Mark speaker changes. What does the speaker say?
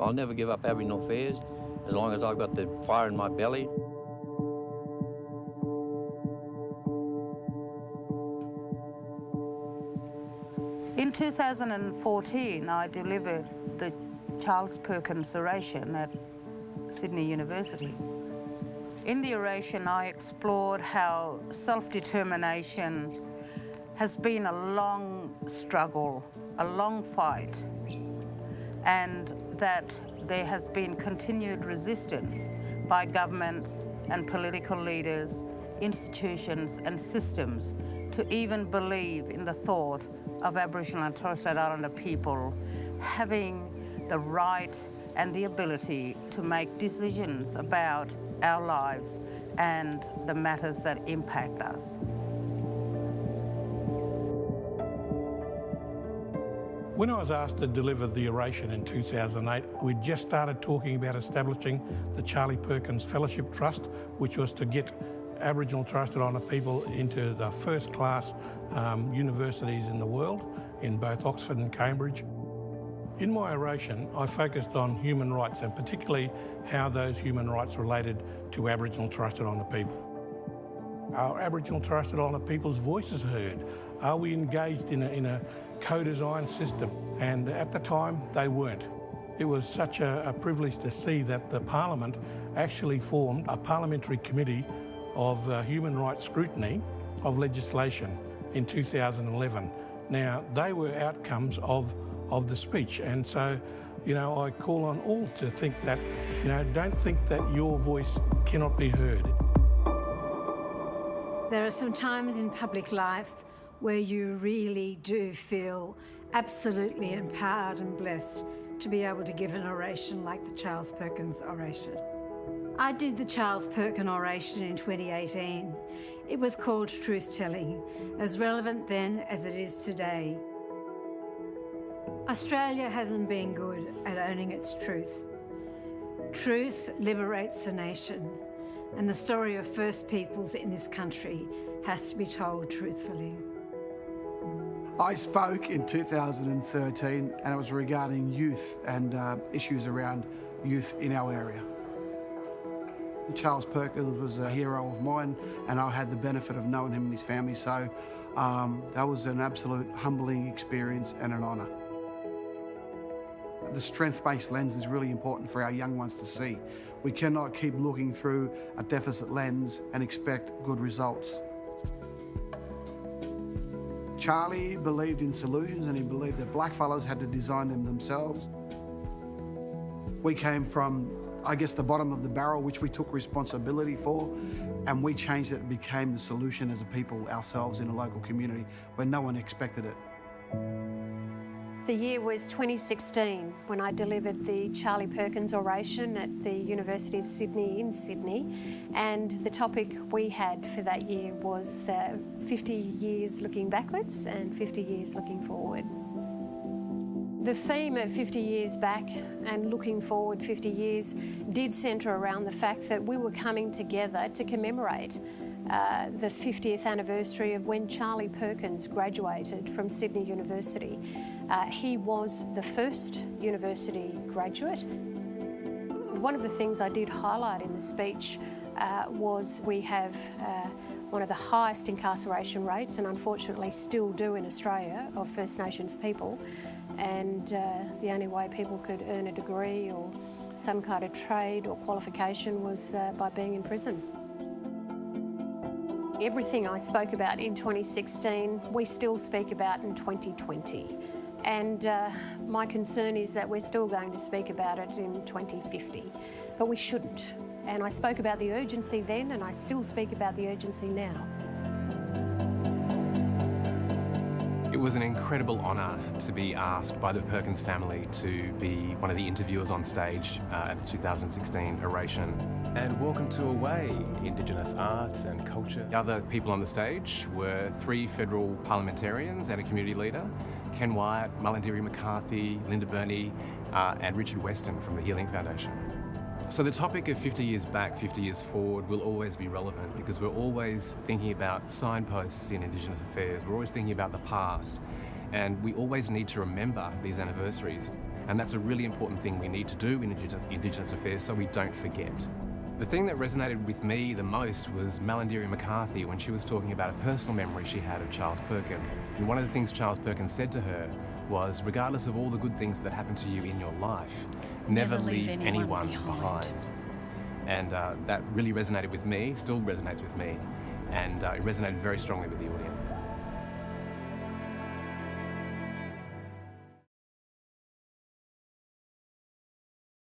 Speaker 1: I'll never give up Aboriginal affairs as long as I've got the fire in my belly.
Speaker 2: In 2014, I delivered the Charles Perkins Oration at Sydney University. In the oration, I explored how self-determination has been a long struggle, a long fight, and that there has been continued resistance by governments and political leaders, institutions and systems to even believe in the thought of Aboriginal and Torres Strait Islander people having the right and the ability to make decisions about our lives and the matters that impact us.
Speaker 3: When I was asked to deliver the oration in 2008, we'd just started talking about establishing the Charlie Perkins Fellowship Trust, which was to get Aboriginal and Torres Strait Islander people into the first-class universities in the world, in both Oxford and Cambridge. In my oration, I focused on human rights and particularly how those human rights related to Aboriginal and Torres Strait Islander people. Are Aboriginal and Torres Strait Islander people's voices heard? Are we engaged in a co-design system? And at the time, they weren't. It was such a privilege to see that the Parliament actually formed a parliamentary committee of human rights scrutiny of legislation in 2011. Now, they were outcomes of the speech, and so, I call on all to think that, don't think that your voice cannot be heard.
Speaker 4: There are some times in public life where you really do feel absolutely empowered and blessed to be able to give an oration like the Charles Perkins Oration. I did the Charles Perkins Oration in 2018. It was called Truth-Telling, as relevant then as it is today. Australia hasn't been good at owning its truth. Truth liberates a nation, and the story of First Peoples in this country has to be told truthfully.
Speaker 5: I spoke in 2013, and it was regarding youth and issues around youth in our area. Charles Perkins was a hero of mine, and I had the benefit of knowing him and his family, so that was an absolute humbling experience and an honour. The strength-based lens is really important for our young ones to see. We cannot keep looking through a deficit lens and expect good results. Charlie believed in solutions, and he believed that blackfellas had to design them themselves. We came from, I guess, the bottom of the barrel, which we took responsibility for, and we changed it and became the solution as a people ourselves in a local community where no one expected it.
Speaker 6: The year was 2016 when I delivered the Charlie Perkins Oration at the University of Sydney in Sydney, and the topic we had for that year was 50 years looking backwards and 50 years looking forward. The theme of 50 years back and looking forward 50 years did centre around the fact that we were coming together to commemorate the 50th anniversary of when Charlie Perkins graduated from Sydney University. He was the first university graduate. One of the things I did highlight in the speech was we have one of the highest incarceration rates, and unfortunately still do in Australia, of First Nations people. And the only way people could earn a degree or some kind of trade or qualification was by being in prison. Everything I spoke about in 2016, we still speak about in 2020. And my concern is that we're still going to speak about it in 2050, but we shouldn't. And I spoke about the urgency then, and I still speak about the urgency now.
Speaker 7: It was an incredible honour to be asked by the Perkins family to be one of the interviewers on stage at the 2016 Oration. And welcome to Away, Indigenous arts and culture. The other people on the stage were 3 federal parliamentarians and a community leader, Ken Wyatt, Mullindiri McCarthy, Linda Burney, and Richard Weston from the Healing Foundation. So the topic of 50 years back, 50 years forward will always be relevant because we're always thinking about signposts in Indigenous affairs. We're always thinking about the past, and we always need to remember these anniversaries. And that's a really important thing we need to do in Indigenous affairs so we don't forget. The thing that resonated with me the most was Malandiri McCarthy when she was talking about a personal memory she had of Charles Perkins. And one of the things Charles Perkins said to her was, regardless of all the good things that happen to you in your life, never leave anyone behind. And that really resonated with me, still resonates with me, and it resonated very strongly with the audience.